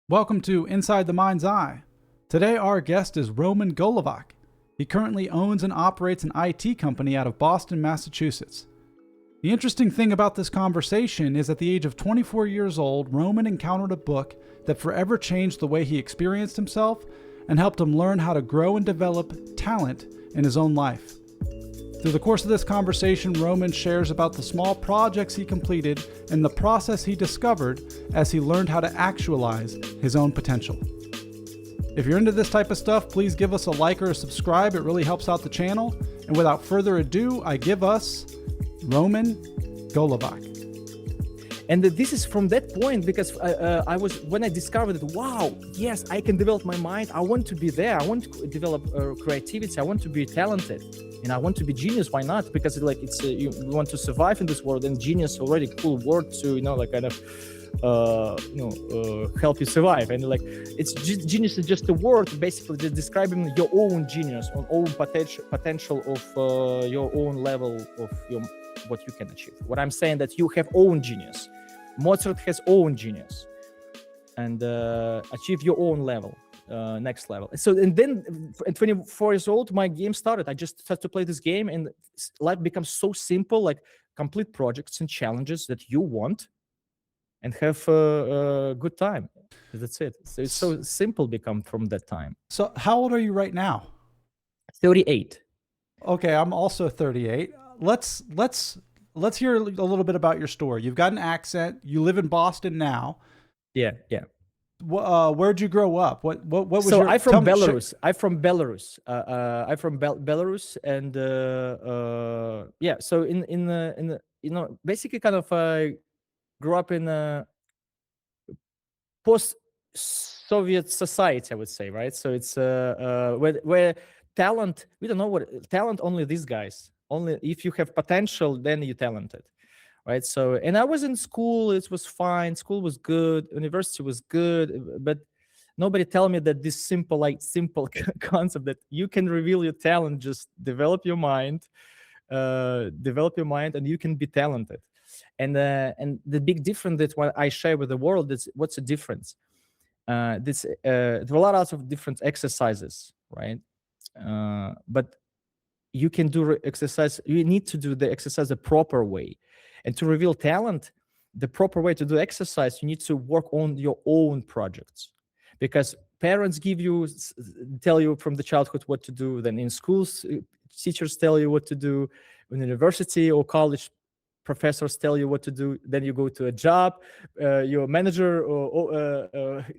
Welcome to Inside the Mind's Eye. Today our guest is Roman Golovach. He currently owns and operates an IT company out of Boston, Massachusetts. The interesting thing about this conversation is at the age of 24 years old, Roman encountered a book that forever changed the way he experienced himself and helped him learn how to grow and develop talent in his own life. Through the course of this conversation, Roman shares about the small projects he completed and the process he discovered as he learned how to actualize his own potential. If you're into this type of stuff, please give us a like or a subscribe. It really helps out the channel. And without further ado, I give us Roman Golovach. And this is from that point because when I discovered that, wow, yes, I can develop my mind. I want to be there. I want to develop creativity. I want to be talented, and I want to be genius. Why not? Because you want to survive in this world, and genius already cool word to help you survive. And genius is just a word, basically just describing your own genius, own potential of your own level of what you can achieve. What I'm saying that you have own genius. Mozart has own genius, and achieve your own level, next level. So, and then at 24 years old, my game started. I just started to play this game, and life becomes so simple, like complete projects and challenges that you want, and have a good time. That's it. So it's so simple become from that time. So how old are you right now? 38. Okay, I'm also 38. Let's hear a little bit about your story. You've got an accent. You live in Boston now. Yeah. Where'd you grow up? What was so your? I'm from Belarus. I'm from Belarus. I'm from Belarus, and yeah. So in the basically kind of grew up in a post-Soviet society, I would say, right? So it's where talent, we don't know what talent. Only these guys. Only if you have potential, then you're talented, right? So, and I was in school, it was fine. School was good, university was good, but nobody tell me that this simple concept that you can reveal your talent, just develop your mind, and you can be talented. And the big difference that what I share with the world is what's the difference? There are a lot of different exercises, right? But you can do exercise. You need to do the exercise the proper way, and to reveal talent, the proper way to do exercise, you need to work on your own projects, because parents tell you from the childhood what to do. Then in schools, teachers tell you what to do. In university or college, professors tell you what to do. Then you go to a job, your manager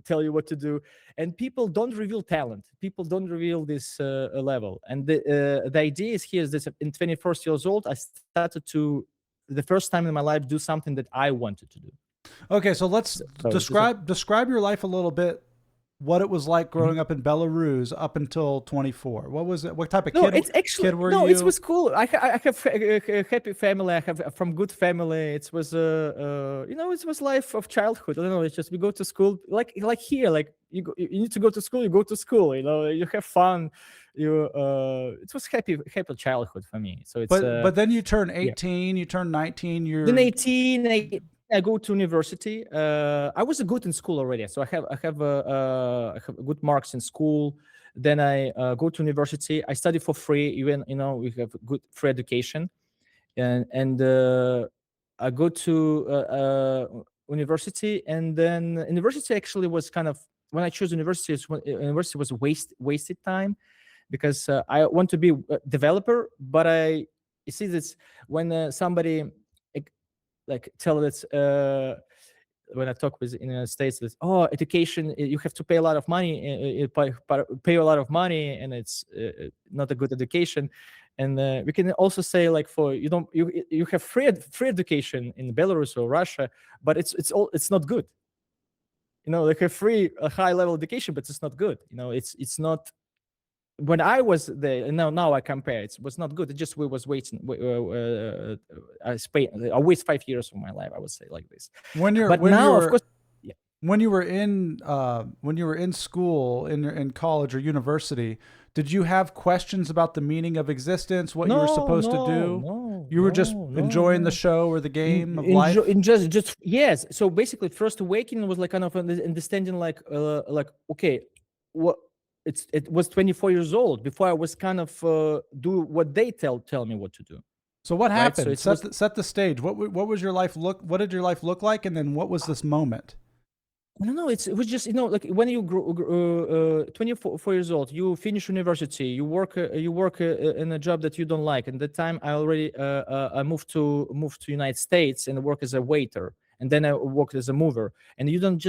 tell you what to do, and people don't reveal talent. People don't reveal this level. And the idea is here is that in 21st years old, I started to, the first time in my life, do something that I wanted to do. Okay, so let's describe your life a little bit. What it was like growing up in Belarus up until 24. What was it? What type of kid were you? It was cool. I have a happy family. I have from good family. It was it was life of childhood. I don't know. It's just we go to school like here. Like you need to go to school. You go to school. You have fun. It was happy childhood for me. So it's but then you turn 18. Yeah. You turn 19. You're then 18. I go to university. I was good in school already, so I have good marks in school. Then I go to university. I study for free. Even we have good free education, and I go to university. And then university actually was kind of, when I chose university, university was wasted time, because I want to be a developer, but you see this when somebody tell that when I talk with in the States that education, you have to pay a lot of money, pay a lot of money, and it's not a good education. And we can also say you have free education in Belarus or Russia, but it's not good. Like a free high level education, but it's not good. It's not. When I was there, and now I compare, it was not good. It just was waiting. I waste 5 years of my life, I would say, like this. When you were in school, in college or university, did you have questions about the meaning of existence, what you were supposed to do? You were just enjoying the show or the game of life? Just yes. So basically, first awakening was like kind of understanding, like okay, what it was 24 years old before I was kind of do what they tell me what to do. So what Right? So happened? Set the stage. What was your life look? What did your life look like? And then what was this moment? No, it was just, like when you grow 24 years old, you finish university, you work in a job that you don't like. And at the time, I already I moved to United States and work as a waiter, and then I worked as a mover. And you don't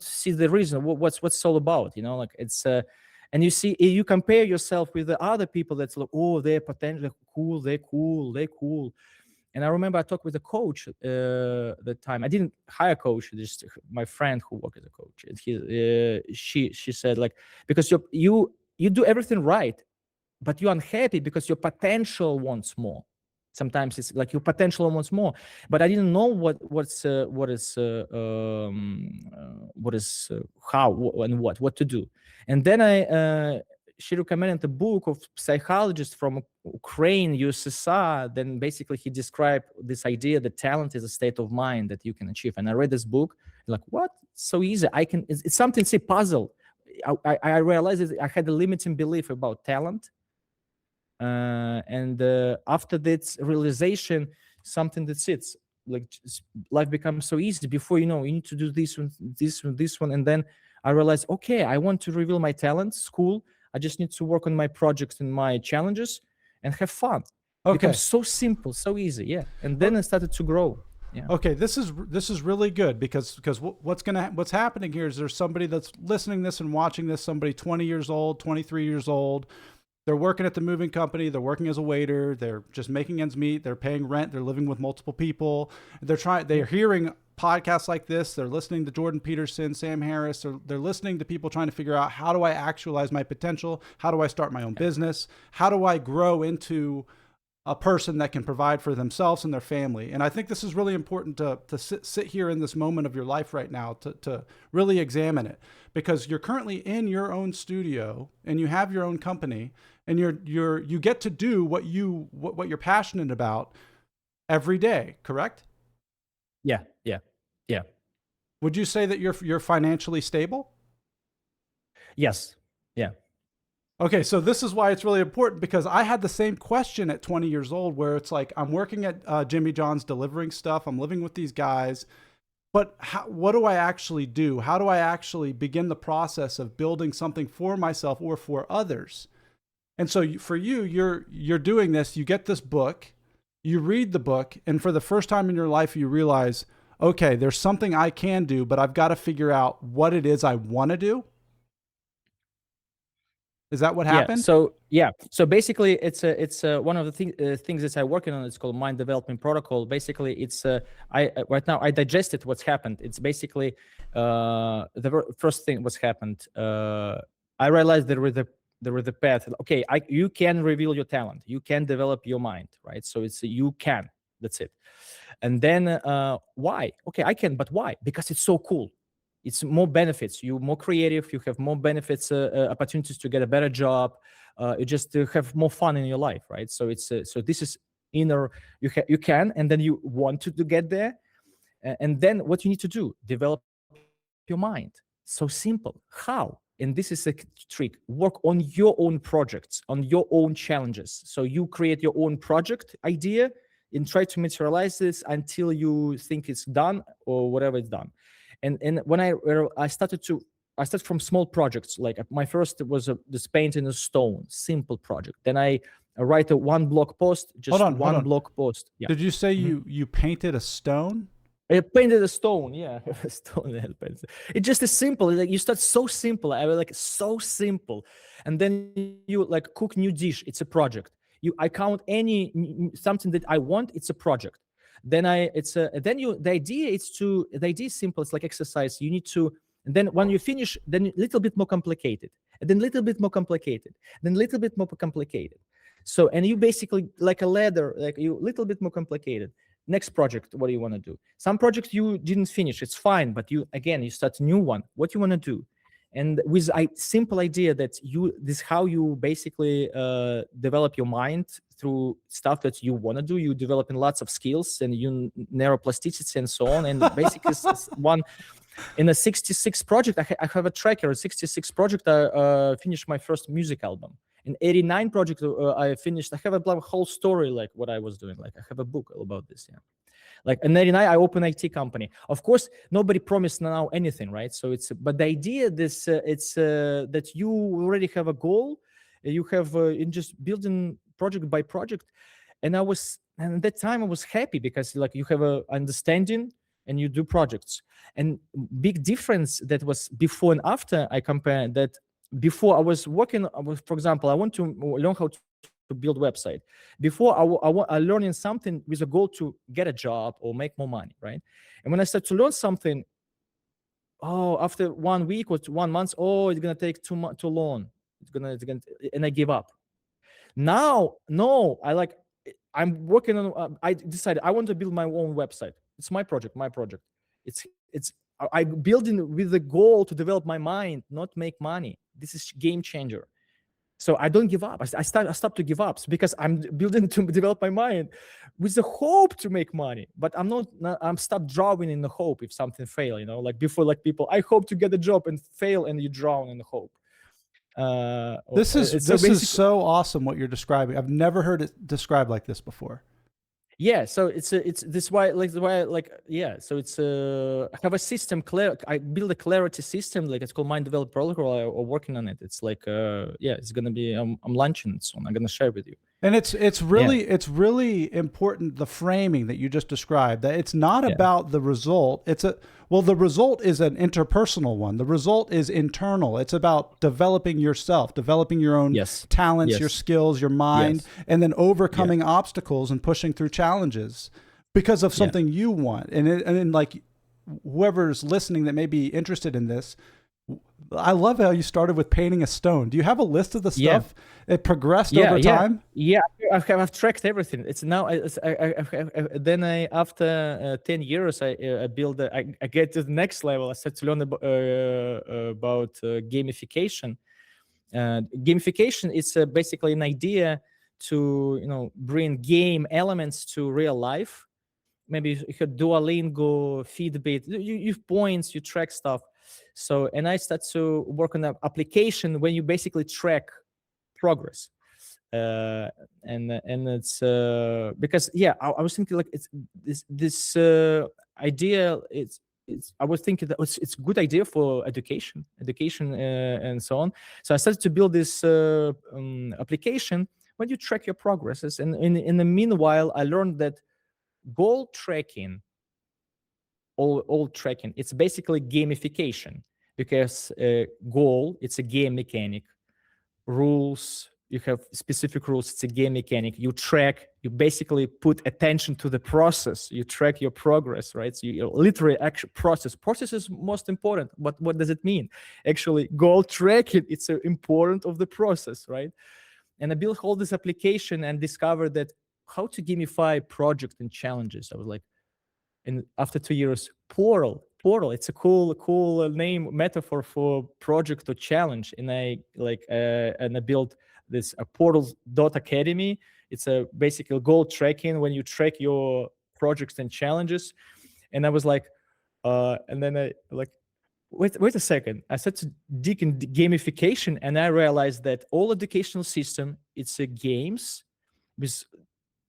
see the reason what's all about, like it's and you compare yourself with the other people that's like, oh, they're potentially cool, they're cool. And I remember I talked with a coach that time. I didn't hire a coach, just my friend who worked as a coach. And she said, like, because you do everything right, but you're unhappy because your potential wants more. Sometimes it's like your potential wants more, but I didn't know what to do. And then she recommended a book of psychologist from Ukraine, USSR. Then basically he described this idea that talent is a state of mind that you can achieve. And I read this book, like, what? So easy. It's something, it's a puzzle. I realized that I had a limiting belief about talent. And after that realization, something that sits, like, life becomes so easy. Before you need to do this one. And then I realized, okay, I want to reveal my talents. Cool. I just need to work on my projects and my challenges and have fun. Okay. It becomes so simple, so easy. Yeah. And then I started to grow. Yeah. Okay, this is really good because what's happening here is there's somebody that's listening this and watching this, somebody 20 years old, 23 years old. They're working at the moving company. They're working as a waiter. They're just making ends meet. They're paying rent. They're living with multiple people. They're hearing podcasts like this. They're listening to Jordan Peterson, Sam Harris. They're listening to people trying to figure out, how do I actualize my potential? How do I start my own business? How do I grow into a person that can provide for themselves and their family? And I think this is really important to sit here in this moment of your life right now to really examine it, because you're currently in your own studio and you have your own company, and you get to do what you're passionate about every day, correct? Yeah. Would you say that you're financially stable? Yes. Yeah. Okay, so this is why it's really important, because I had the same question at 20 years old, where it's like, I'm working at Jimmy John's delivering stuff. I'm living with these guys, but what do I actually do? How do I actually begin the process of building something for myself or for others? And so for you, you're doing this. You get this book, you read the book, and for the first time in your life, you realize, okay, there's something I can do, but I've got to figure out what it is I want to do. Is that what happened? So basically, it's one of the things that I'm working on. It's called Mind Development Protocol. Basically, it's right now I digested what's happened. It's basically the first thing what's happened. I realized there was a path. Okay, you can reveal your talent. You can develop your mind, right? So it's you can. That's it. And then why? Okay, I can, but why? Because it's so cool. It's more benefits. You're more creative. You have more benefits, opportunities to get a better job. You just have more fun in your life, right? So it's so this is inner. You can, and then you want to get there, and then what you need to do: develop your mind. So simple. How? And this is a trick. Work on your own projects, on your own challenges. So you create your own project idea and try to materialize this until you think it's done or whatever it's done. And when I started from small projects. Like my first was this paint in a stone, simple project. Then I write one blog post, just one blog post. Yeah. Did you say you painted a stone? I painted a stone, yeah. A stone. It just is simple. Like you start so simple. I was like so simple, and then you like cook new dish. It's a project. I count something that I want. It's a project. Then the idea is simple. It's like exercise. You need to, and then when you finish, then a little bit more complicated, and then a little bit more complicated, then a little bit more complicated. So, and you basically like a ladder, like you little bit more complicated. Next project, what do you want to do? Some projects you didn't finish, it's fine, but you start a new one. What you want to do? And with a simple idea that this how you basically develop your mind through stuff that you want to do. You developing lots of skills and you neuroplasticity and so on. And basically one in a 66 project, I have a tracker. A 66 project, I finished my first music album. In 89 project, I finished. I have a whole story like what I was doing. Like I have a book about this. Yeah. Like in 89, I opened IT company. Of course, nobody promised now anything, right? So but the idea it's that you already have a goal. You have in just building project by project. And at that time I was happy because like you have a understanding and you do projects. And big difference that was before and after I compare that. Before I was working, for example, I want to learn how to build website. Before I learning something with a goal to get a job or make more money, right? And when I start to learn something, after 1 week or 1 month, it's gonna take too long. It's gonna, and I give up. Now, no, I'm working on. I decided I want to build my own website. It's my project. I building with the goal to develop my mind, not make money. This is game changer. So I don't give up. I stopped to give up because I'm building to develop my mind with the hope to make money. But I'm stopped drowning in the hope if something fail. Like before, like people, I hope to get a job and fail, and you drown in the hope. This is so awesome what you're describing. I've never heard it described like this before. Yeah, so it's this why yeah. So it's I have a system. I build a clarity system. Like it's called Mind Develop Protocol. I'm working on it. It's like it's gonna be. I'm launching it soon. I'm gonna share with you. And it's really important, the framing that you just described, that it's not about the result. The result is an interpersonal one. The result is internal. It's about developing yourself, developing your own talents, your skills, your mind, and then overcoming obstacles and pushing through challenges because of something you want. And like whoever's listening that may be interested in this, I love how you started with painting a stone. Do you have a list of the stuff it progressed over time? Yeah, I've tracked everything. It's now. Then after 10 years, I build. I get to the next level. I started to learn about gamification. Gamification is basically an idea to bring game elements to real life. Maybe you could Duolingo, Fitbit. You have points. You track stuff. So, and I start to work on an application when you basically track progress, and it's because I was thinking like it's this idea. I was thinking that it's a good idea for education, and so on. So I started to build this application when you track your progresses, and in the meanwhile, I learned that goal tracking. All tracking, it's basically gamification because goal, it's a game mechanic. Rules, you have specific rules, it's a game mechanic. You track, you basically put attention to the process, you track your progress, right? So you literally actual process is most important. But what does it mean? Actually, goal tracking, it's important of the process, right? And I built all this application and discovered that how to gamify project and challenges. I was like, and after 2 years, Portal, it's a cool name, metaphor for project or challenge. And I built this Portal.academy. It's a basically goal tracking when you track your projects and challenges. And I was like, and then I like, wait a second. I started to dig in gamification, and I realized that all educational system, it's a games with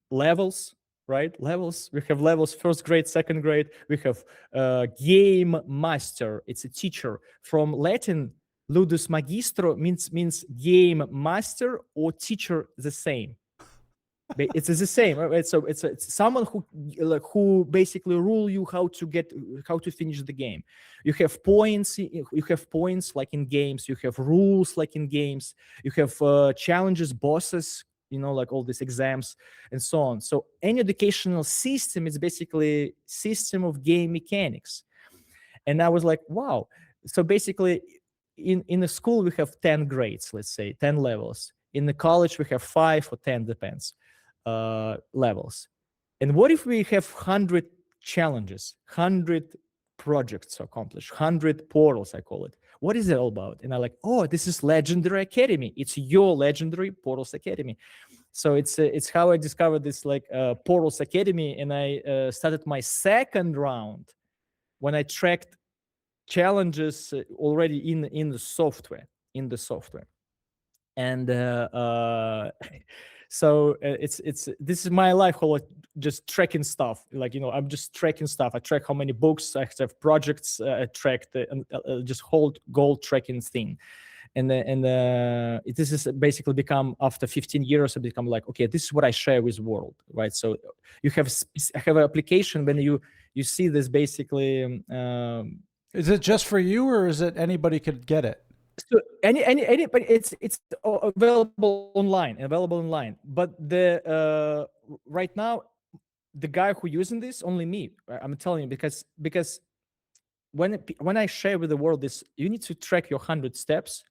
levels. Right? Levels. We have levels, first grade, second grade. We have game master. It's a teacher. From Latin, ludus magistro means game master or teacher, the same. It's the same, right? So it's someone who basically rule you how to finish the game. You have points. You have points like in games. You have rules like in games. You have challenges, bosses. Like all these exams and so on. So any educational system is basically system of game mechanics. And I was like, wow. So basically in the school, we have 10 grades, let's say 10 levels. In the college, we have 5 or 10, depends, levels. And what if we have 100 challenges, 100 projects to accomplish, 100 portals, I call it. What is it all about? And I like, oh, this is Legendary Academy. It's your Legendary Portals Academy. So it's how I discovered this like Portals Academy, and I started my second round when I tracked challenges already in the software, and so it's this is my life, how just tracking stuff. Like, you know, I'm just tracking stuff. I track how many books I have, projects. I track just whole goal tracking thing. And this is basically become, after 15 years, it become like, okay, this is what I share with the world, right? So you have I have an application when you see this basically. Is it just for you, or is it anybody could get it? So anybody, it's available online. But the right now, the guy who using this, only me. I'm telling you, because when I share with the world this, you need to track your 100 steps.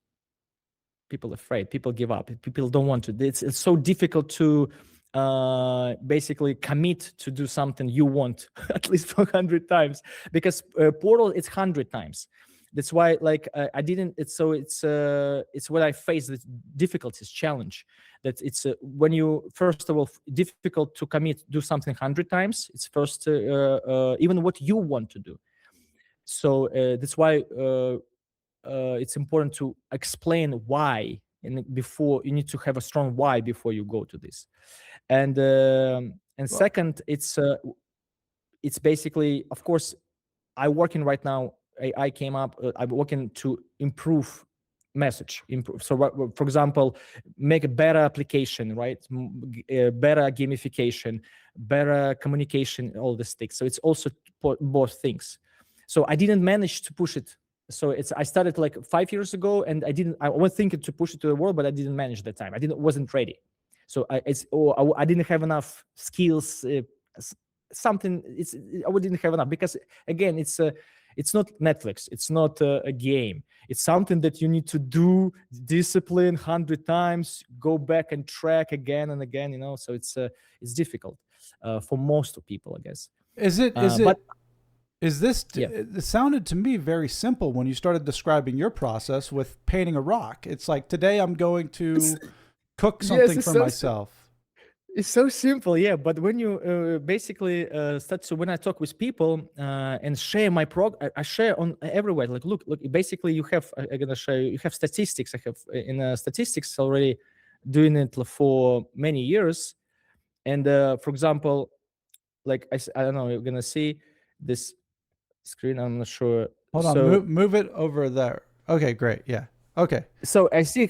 People afraid, people give up, people don't want to. It's so difficult to basically commit to do something you want at least 400 times, because portal, it's 100 times. That's why, like, I didn't. It's what I face, the difficulties, challenge. That it's when you, first of all, difficult to commit, do something 100 times. It's first even what you want to do. So that's why it's important to explain why, and before you need to have a strong why before you go to this. And second, it's basically, of course, I working right now. I came up. I'm working to improve message. So, for example, make a better application, right? Better gamification, better communication, all these things. So it's also both things. So I didn't manage to push it. So I started like 5 years ago, and I was thinking to push it to the world, but I didn't manage that time. Wasn't ready. So I didn't have enough skills. I didn't have enough, because again, it's not Netflix. It's not a game. It's something that you need to do, discipline 100 times, go back and track again and again. You know, so it's difficult for most of people, I guess. It sounded to me very simple when you started describing your process with painting a rock. It's like, today I'm going to cook something for myself. It's so simple, yeah. But when you basically start, so when I talk with people and share my I share on everywhere. Like, look. Basically, you have. I'm gonna show you. You have statistics. I have in statistics already doing it for many years. And for example, like I don't know. You're gonna see this screen. I'm not sure. Hold on. Move it over there. Okay, great. Yeah. Okay. So I see.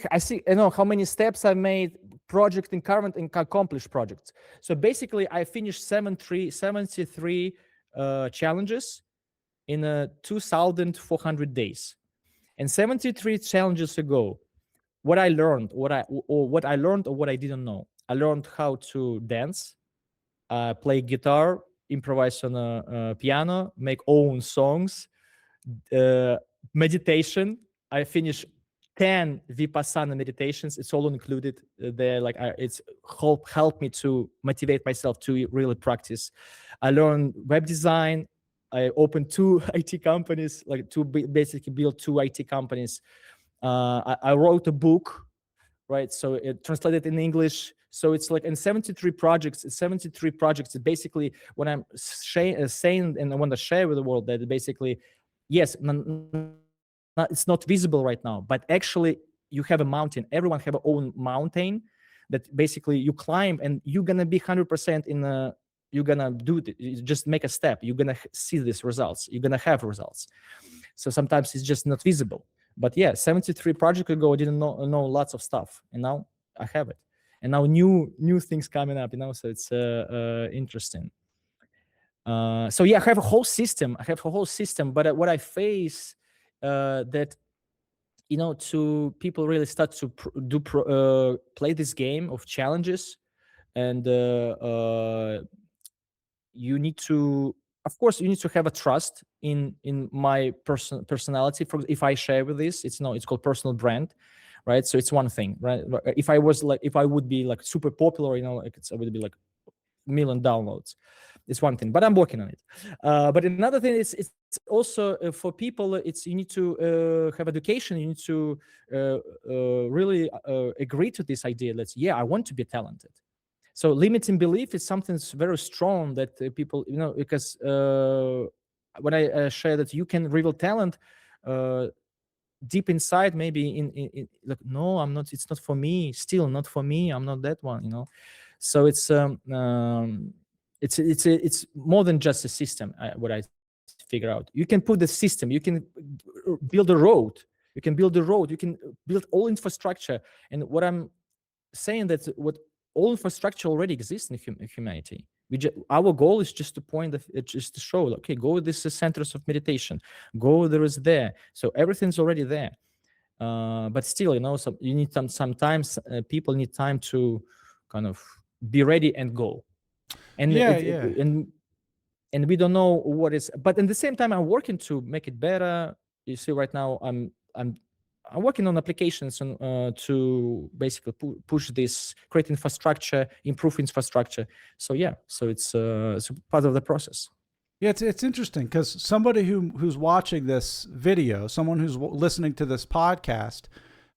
I know how many steps I made. Project in current and accomplished projects. So basically, I finished 73 challenges in 2,400 days. And 73 challenges ago, what I learned, what I didn't know. I learned how to dance, play guitar, improvise on a piano, make own songs, meditation. I finished 10 Vipassana meditations. It's all included there. Like it's helped me to motivate myself to really practice. I learned web design. I opened 2 IT companies, like basically build 2 IT companies. I wrote a book, right? So it translated in English. So it's like in 73 projects. Basically, when I'm saying and I want to share with the world that basically, yes, it's not visible right now, but actually you have a mountain. Everyone have a own mountain that basically you climb, and you're gonna be 100% you're gonna do it. You just make a step. You're gonna see these results. You're gonna have results. So sometimes it's just not visible. But yeah, 73 projects ago, I didn't know lots of stuff, and now I have it. And now new things coming up, you know. So it's interesting. So yeah, I have a whole system. But what I face that, you know, to people really start to play this game of challenges, and you need to, of course, you need to have a trust in my personality. If I share with this, it's called personal brand, right? So it's one thing, right? If I would be like super popular, you know, like I would be like 1 million downloads. It's one thing, but I'm working on it. But another thing is it's also for people. It's you need to have education. You need to really agree to this idea. I want to be talented. So limiting belief is something that's very strong that people, because when I share that you can reveal talent, deep inside, maybe in like, no, I'm not. It's not for me. Still not for me. I'm not that one. So it's more than just a system. What I figure out, you can put the system. You can build a road. You can build all infrastructure. And what I'm saying that what all infrastructure already exists in humanity. Our goal is just to just to show, okay, go this is centers of meditation, go there is there. So everything's already there. But still, you need sometimes people need time to kind of be ready and go. And and we don't know what is, but at the same time, I'm working to make it better. You see, right now I'm working on applications to basically push this, create infrastructure, improve infrastructure. So it's part of the process. Yeah, it's interesting because somebody who's watching this video, someone who's listening to this podcast,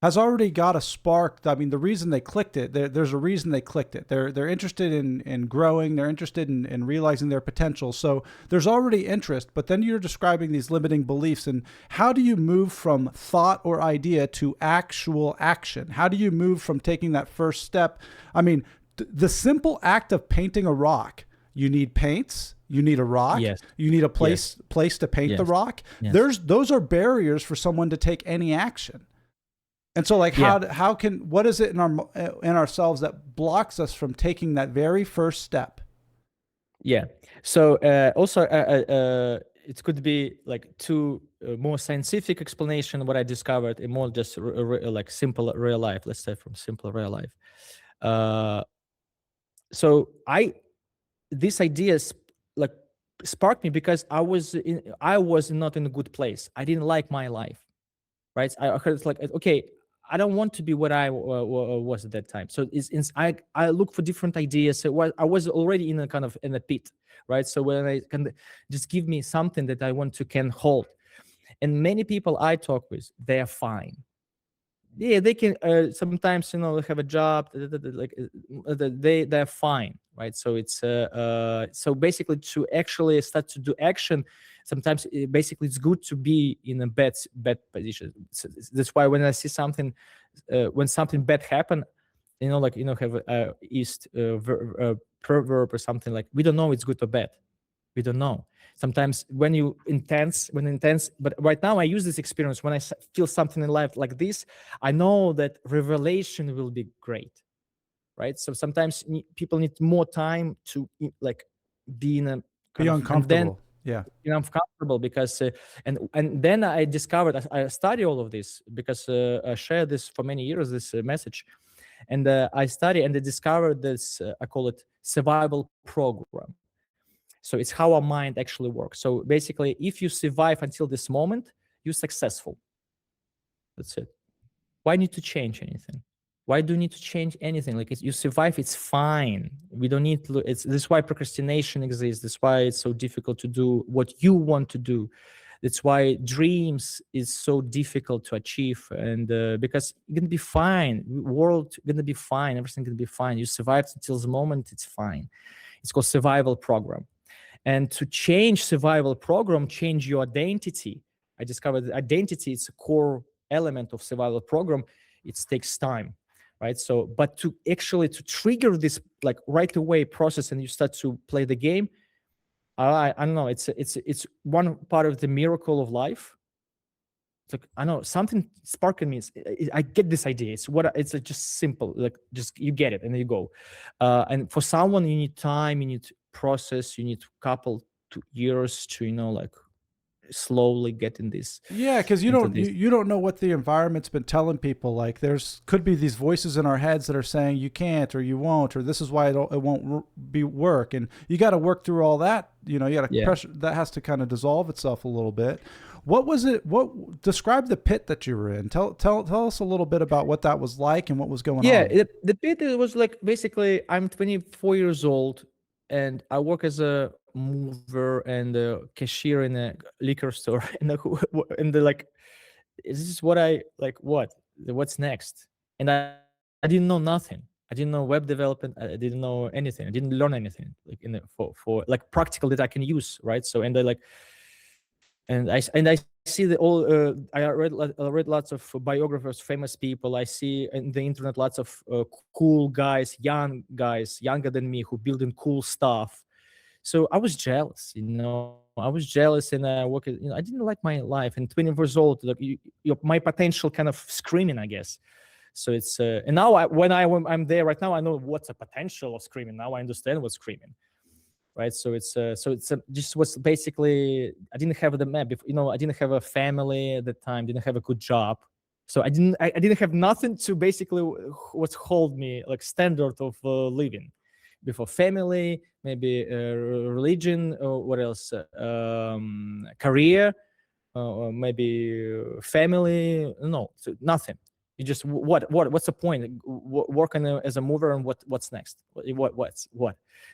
has already got a spark. I mean, the reason they clicked it, there's a reason they clicked it. They're interested in growing. They're interested in realizing their potential. So there's already interest, but then you're describing these limiting beliefs. And how do you move from thought or idea to actual action? How do you move from taking that first step? I mean, the simple act of painting a rock, you need paints, you need a rock, yes. You need a place to paint the rock. Yes. Those are barriers for someone to take any action. And so, like, what is it in ourselves that blocks us from taking that very first step? Yeah. So also, it could be like more scientific explanation what I discovered, and more just like simple real life. Let's say from simple real life. So these ideas like sparked me because I was not in a good place. I didn't like my life, right? I heard it's like, okay, I don't want to be what I was at that time. So I look for different ideas. So I was already in a pit, right? So when I can just give me something that I can hold. And many people I talk with, they are fine. Yeah, they can sometimes have a job, like they're fine, right? So it's so basically to actually start to do action, sometimes basically it's good to be in a bad position. So that's why when I see something, when something bad happen, have a East proverb or something like, we don't know it's good or bad. We don't know. Sometimes when intense, but right now I use this experience when I feel something in life like this, I know that revelation will be great, right? So sometimes people need more time to like be in a be uncomfortable. Uncomfortable because and then I discovered, I study all of this because I shared this for many years, this message, and I study and I discovered this. I call it survival program. So it's how our mind actually works. So basically, if you survive until this moment, you're successful. That's it. Why need to change anything? Why do you need to change anything? Like, you survive, it's fine. We don't need to. This is why procrastination exists. That's why it's so difficult to do what you want to do. That's why dreams is so difficult to achieve. And because you're gonna be fine. World gonna be fine. Everything gonna be fine. You survived until the moment. It's fine. It's called survival program. And to change survival program, change your identity. I discovered that identity is a core element of survival program. It takes time, right? So, but to trigger this like right away process, and you start to play the game. I don't know. It's one part of the miracle of life. It's like, I know something sparking me. I get this idea. It's just simple. Like, just you get it and you go. And for someone, you need time. You need process. You need couple 2 years to like slowly get in this. Yeah, because you don't know what the environment's been telling people. Like, could be these voices in our heads that are saying you can't or you won't, or this is why it won't be work, and you got to work through all that. You got to pressure that has to kind of dissolve itself a little bit. What was it? Describe the pit that you were in. Tell us a little bit about what that was like and what was going on. Yeah, the pit, it was like, basically, I'm 24 years old and I work as a mover and a cashier in a liquor store, and the like, is this what I like? What's next? And I didn't know nothing. I didn't know web development. I didn't know anything. I didn't learn anything like in the, for like practical that I can use, right? So and I like, and I see the all. I read lots of biographers, famous people. I see in the internet lots of cool guys, young guys, younger than me, who building cool stuff. So I was jealous, I was jealous, and I didn't like my life. And 20 years old, like my potential kind of screaming, I guess. So it's and now when I'm there right now, I know what's a potential of screaming. Now I understand what's screaming, right? So it's just was basically, I didn't have the map. I didn't have a family at the time, didn't have a good job. So I didn't have nothing to basically what hold me like standard of living. Before family, maybe religion, or what else? Career, or maybe family. No, so nothing. You just what's the point? Working as a mover, and what's next? What?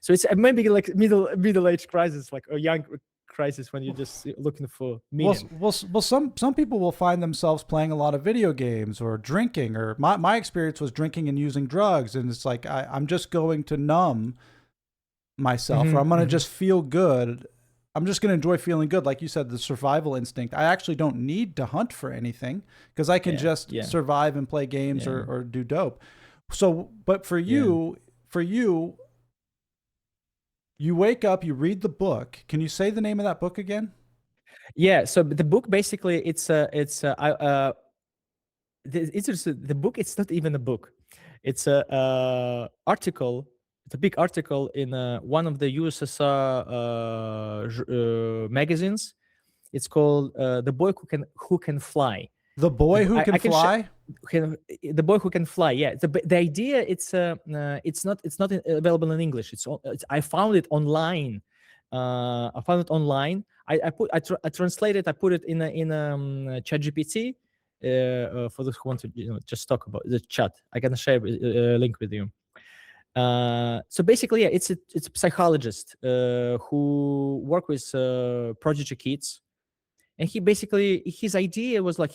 So it's maybe like middle age crisis, like a young crisis when you're just looking for meaning. Well, some people will find themselves playing a lot of video games or drinking, or my experience was drinking and using drugs, and it's like I'm just going to numb myself, or I'm going to just feel good. I'm just going to enjoy feeling good. Like you said, the survival instinct. I actually don't need to hunt for anything because I can just survive and play games or do dope. So, but for you, you wake up, you read the book. Can you say the name of that book again? Yeah. So the book basically, the book. It's not even a book. It's a article. It's a big article in one of the USSR magazines. It's called "The Boy Who Can Fly." The Boy Who Can Fly. The Boy Who Can Fly. Yeah. The idea. It's not available in English. I found it online. I translated. I put it in ChatGPT. For those who want to just talk about the chat, I can share a link with you. So basically, yeah, it's a psychologist who work with prodigy kids, and his idea was like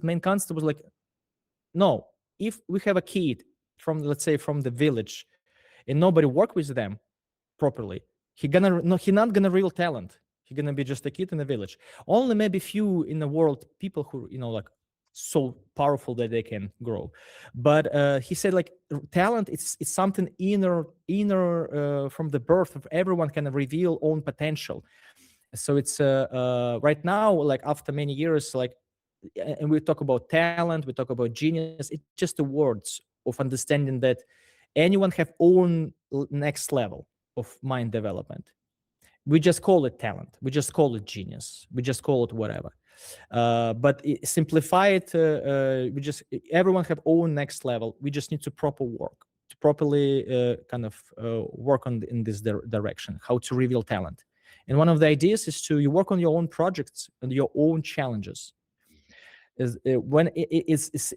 main concept was like, no, if we have a kid from, let's say, from the village, and nobody work with them properly, he not gonna real talent. He's gonna be just a kid in the village. Only maybe few in the world people who like so powerful that they can grow. But he said like talent, it's something inner from the birth of everyone can reveal own potential. So it's right now, like after many years, like, and we talk about talent, we talk about genius, it's just the words of understanding that anyone have own next level of mind development. We just call it talent, we just call it genius, we just call it whatever. But simplify it, everyone have own next level. We just need to properly kind of work in this direction, how to reveal talent. And one of the ideas is you work on your own projects and your own challenges.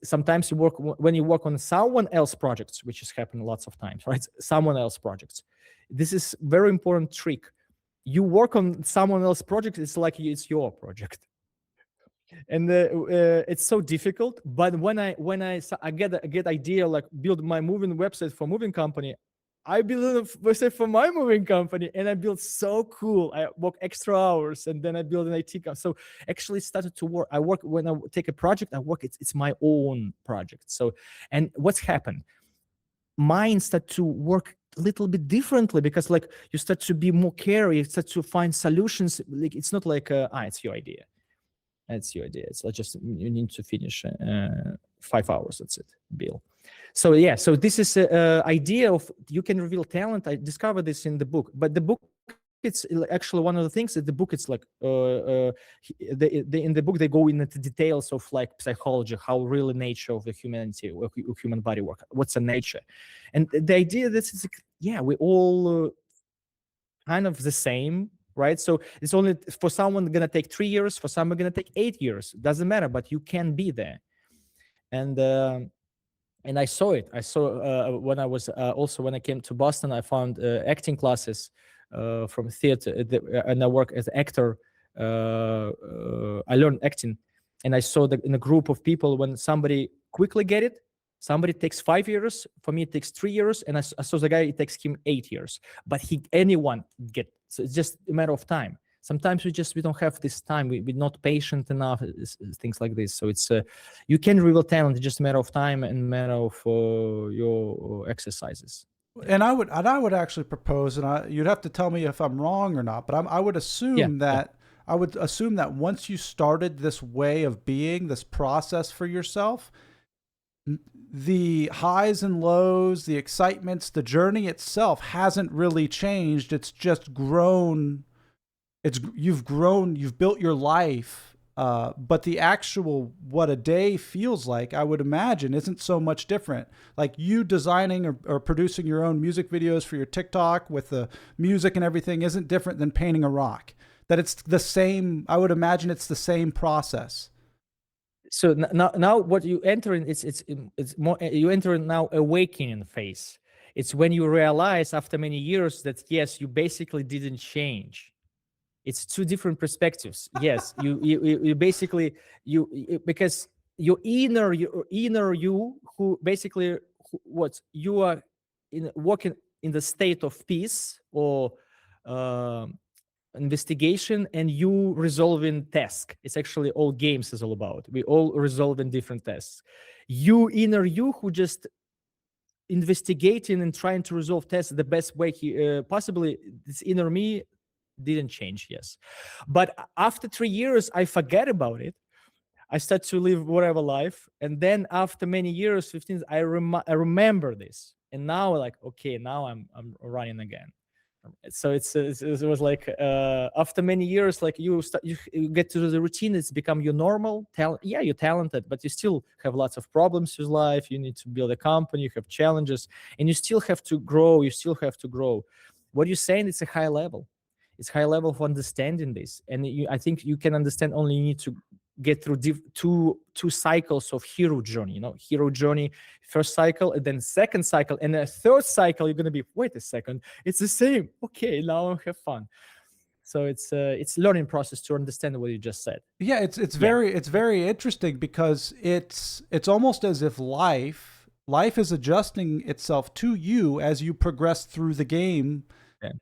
Sometimes when you work on someone else projects, which has happened lots of times, right? Someone else projects. This is very important trick. You work on someone else project, it's like it's your project. And it's so difficult. But when I get idea, like build my moving website for moving company, I build a website for my moving company, and I built so cool. I work extra hours, and then I build an IT company. So actually started to work. I work when I take a project. I work. It's my own project. So, and what's happened? Mine start to work a little bit differently because like you start to be more careful. You start to find solutions. Like it's not like it's your idea. That's your idea. It's like just you need to finish 5 hours. That's it, Bill. So yeah, so this is idea of you can reveal talent. I discovered this in the book, but the book, it's actually one of the things that the book, it's like in the book they go into details of like psychology, how really nature of the humanity, human body work, what's the nature, and the idea that it's like, yeah, we all kind of the same. Right, so it's only for someone gonna take 3 years, for someone gonna take 8 years. Doesn't matter, but you can be there. And I saw it. I saw when I was also when I came to Boston, I found acting classes from theater, and I work as actor. I learned acting, and I saw that in a group of people, when somebody quickly get it, somebody takes 5 years. For me, it takes 3 years, and I saw the guy, it takes him 8 years. But anyone get. So it's just a matter of time. Sometimes we don't have this time. We're not patient enough. Things like this. So it's you can reveal talent. It's just a matter of time and a matter of your exercises. And I would actually propose, and you'd have to tell me if I'm wrong or not. But I would assume that I would assume that once you started this way of being, this process for yourself, the highs and lows, the excitements, the journey itself hasn't really changed. It's just grown. You've grown. You've built your life. But the actual what a day feels like, I would imagine, isn't so much different. Like you designing or producing your own music videos for your TikTok with the music and everything isn't different than painting a rock. That it's the same. I would imagine it's the same process. So now what you enter in, it's more, you enter in now awakening phase. It's when you realize after many years that yes, you basically didn't change. It's two different perspectives. Yes, you basically because your inner you, who basically what you are working in the state of peace or investigation, and you resolving task. It's actually all games is all about. We all resolving different tasks. Inner you who just investigating and trying to resolve tests the best way possibly. This inner me didn't change, yes. But after 3 years, I forget about it. I start to live whatever life. And then after many years, 15, I remember this. And now like, okay, now I'm running again. So it was like after many years, like you get to the routine. It's become your normal talent. Yeah, you're talented, but you still have lots of problems with life. You need to build a company. You have challenges, and you still have to grow. What you're saying, it's a high level. It's high level of understanding this, and I think you can understand only you need to get through two cycles of hero journey. Hero journey, first cycle, and then second cycle, and a third cycle. You're gonna be, wait a second, it's the same. Okay, now I have fun. So it's learning process to understand what you just said. Yeah, it's very interesting because it's almost as if life is adjusting itself to you as you progress through the game.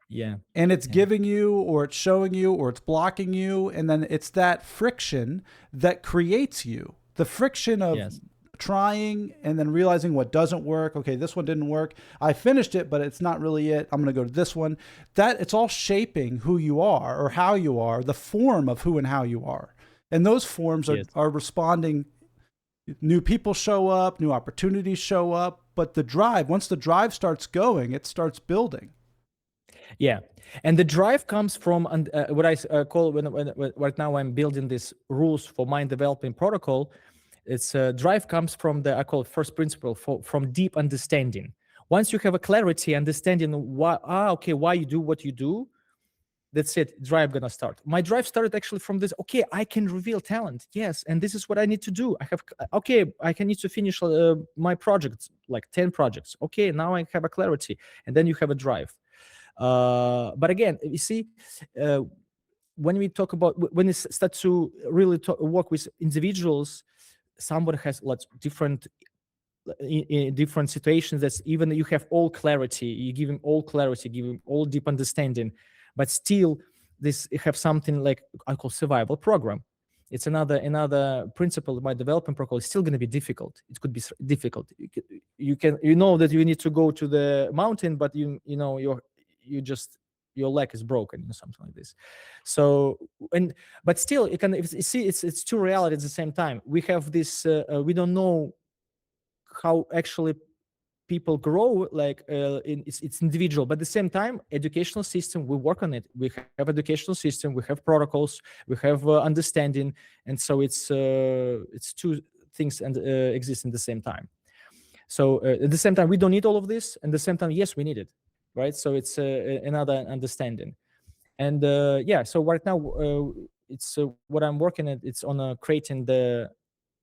Yeah. And it's giving you, or it's showing you, or it's blocking you. And then it's that friction that creates you. The friction of trying and then realizing what doesn't work. Okay, this one didn't work. I finished it, but it's not really it. I'm going to go to this one. That it's all shaping who you are or how you are, the form of who and how you are. And those forms are responding. New people show up, new opportunities show up. But the drive, once the drive starts going, it starts building. Yeah, and the drive comes from what I call when right now I'm building these rules for mind developing protocol. It's drive comes from I call it first principle from deep understanding. Once you have a clarity, understanding why you do what you do, that's it. Drive gonna start. My drive started actually from this. Okay, I can reveal talent. Yes, and this is what I need to do. I need to finish my projects, like 10 projects. Okay, now I have a clarity, and then you have a drive. But again, you see, when we talk about when it starts to really work with individuals, somebody has lots of different in different situations. That's even you have all clarity, you give him all clarity, give him all deep understanding, but still you have something like I call survival program. It's another principle of my development protocol. It's still going to be difficult. It could be difficult. You know that you need to go to the mountain, but your leg is broken, something like this. So but still you can see it's two realities at the same time. We have this we don't know how actually people grow, like it's individual, but at the same time educational system, we work on it. We have educational system, we have protocols, we have understanding, and so it's two things and exist at the same time. So at the same time we don't need all of this, and at the same time yes we need it, right? So it's another understanding. And so right now it's what I'm working at, it's on creating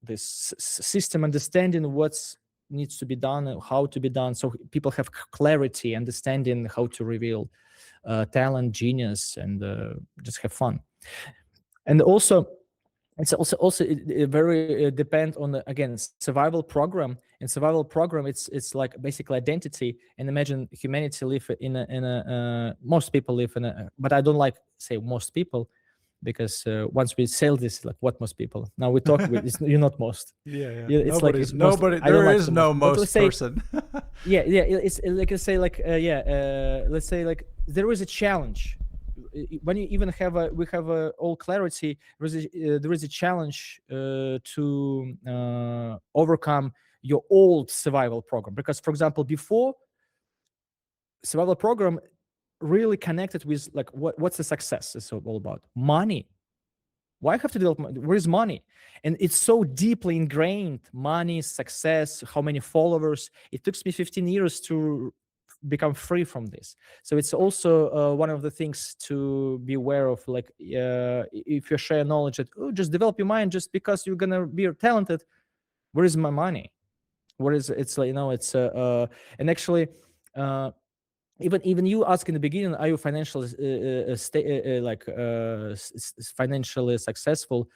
this system, understanding what's needs to be done, how to be done, so people have clarity, understanding how to reveal talent, genius, and just have fun. And also, it's also it very depend on the, again, survival program. And survival program, it's like basically identity. And imagine humanity live in a most people live in a, but I don't like say most people, because once we sell this, like, what most people, now we talk with, you're not most. Yeah. It's like it's nobody. There is no most person. yeah, it's like, let's say like let's say like there is a challenge. When you even have we have all clarity, there is a challenge to overcome your old survival program. Because, for example, before, survival program really connected with like what's the success is all about? Money. Why have to develop money? Where is money? And it's so deeply ingrained, money, success, how many followers. It took me 15 years to become free from this. So it's also one of the things to be aware of. Like if you share knowledge that, oh, just develop your mind just because you're gonna be talented, where is my money? Where is it's like, it's and actually even you ask in the beginning, are you financially financially successful?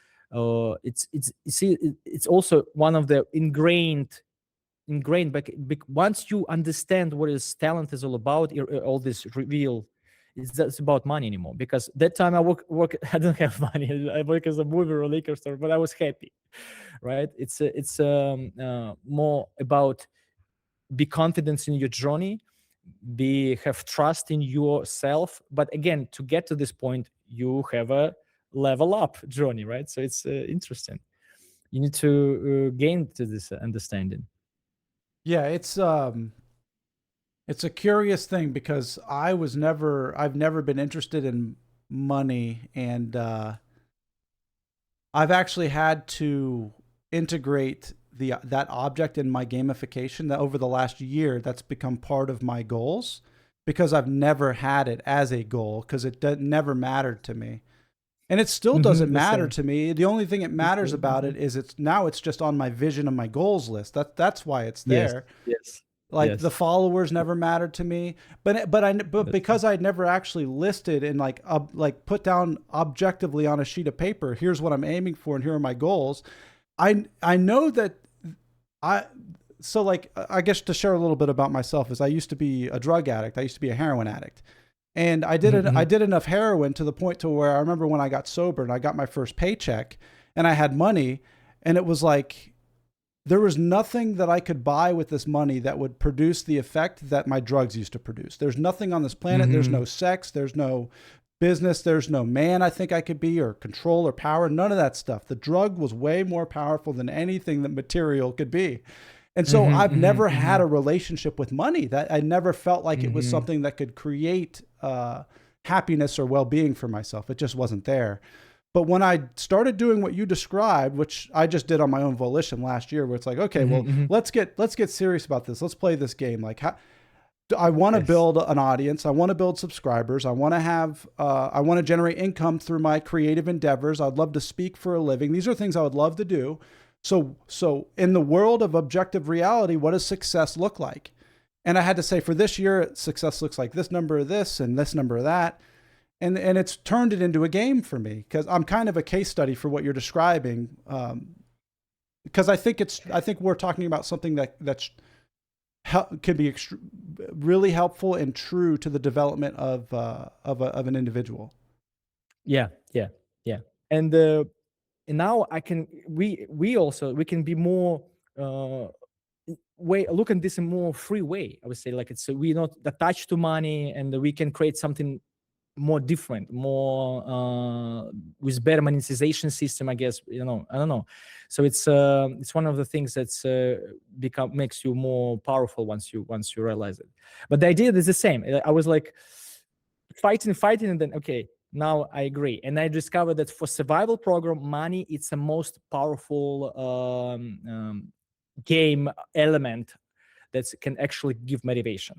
It's also one of the ingrained, but once you understand what is talent is all about, all this reveal, it's about money anymore. Because that time I work I don't have money. I work as a movie or a liquor store, but I was happy, right? It's more about be confident in your journey, have trust in yourself. But again, to get to this point, you have a level up journey, right? So it's interesting. You need to gain to this understanding. Yeah, it's a curious thing, because I've never been interested in money, and I've actually had to integrate that object in my gamification. That over the last year, that's become part of my goals, because I've never had it as a goal, because it never mattered to me. And it still doesn't matter to me. The only thing it matters about it is it's just on my vision and my goals list. That's why it's there. Yes. Like the followers never mattered to me, but because I'd never actually listed and like put down objectively on a sheet of paper, here's what I'm aiming for and here are my goals. I know that so like, I guess to share a little bit about myself is I used to be a drug addict. I used to be a heroin addict. And I did I did enough heroin to the point to where I remember when I got sober and I got my first paycheck and I had money, and it was like, there was nothing that I could buy with this money that would produce the effect that my drugs used to produce. There's nothing on this planet. There's no sex. There's no business. There's no man I think I could be, or control or power. None of that stuff. The drug was way more powerful than anything that material could be. And so I've never had a relationship with money. That I never felt like it was something that could create happiness or well-being for myself. It just wasn't there. But when I started doing what you described, which I just did on my own volition last year, where it's like, okay, well, let's get serious about this. Let's play this game. Like, I want to build an audience. I want to build subscribers. I want to generate income through my creative endeavors. I'd love to speak for a living. These are things I would love to do. So in the world of objective reality, what does success look like? And I had to say, for this year, success looks like this number of this and this number of that. And it's turned it into a game for me, because I'm kind of a case study for what you're describing. Because I think we're talking about something that can be really helpful and true to the development of an individual. Yeah. And now we can be more look at this in more free way. I would say, like, it's we're not attached to money, and we can create something more different, more with better monetization system, I guess. I don't know. So it's one of the things that's makes you more powerful once you realize it. But the idea is the same. I was like fighting, and then okay, now I agree, and I discovered that for survival program, money it's the most powerful game element that can actually give motivation.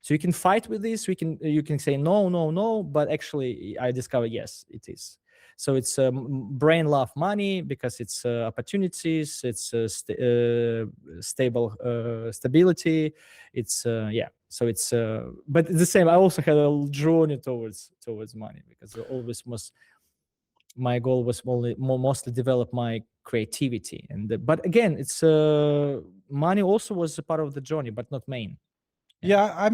So you can fight with this. You can say no, but actually I discovered yes, it is. So it's brain love money because it's opportunities, it's stable stability. It's so it's but the same. I also had a journey towards money, because always my goal was mostly develop my creativity. And but again, it's money also was a part of the journey, but not main. Yeah, I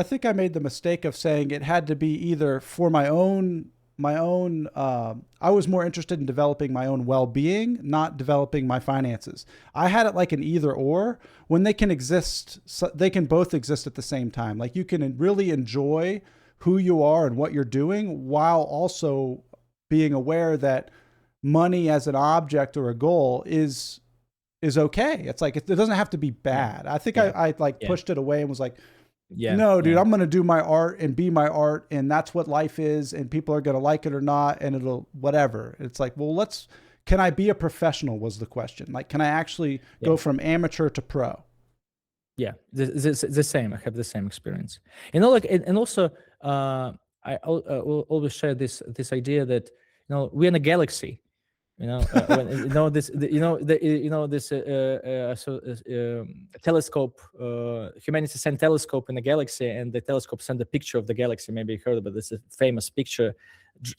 think I made the mistake of saying it had to be either for my own. I was more interested in developing my own well-being, not developing my finances. I had it like an either or. When they can exist, they can both exist at the same time. Like you can really enjoy who you are and what you're doing, while also being aware that money as an object or a goal is okay. It's like, it doesn't have to be bad. I think I pushed it away and was like, no, dude, I'm going to do my art and be my art, and that's what life is, and people are going to like it or not, and it'll whatever. It's like, well, can I be a professional was the question. Like, can I actually go from amateur to pro? Yeah, the same. I have the same experience. Like, and also I always share this idea that we're in a galaxy. When, this telescope, humanity sent telescope in the galaxy, and the telescope sent a picture of the galaxy. Maybe you heard about this famous picture.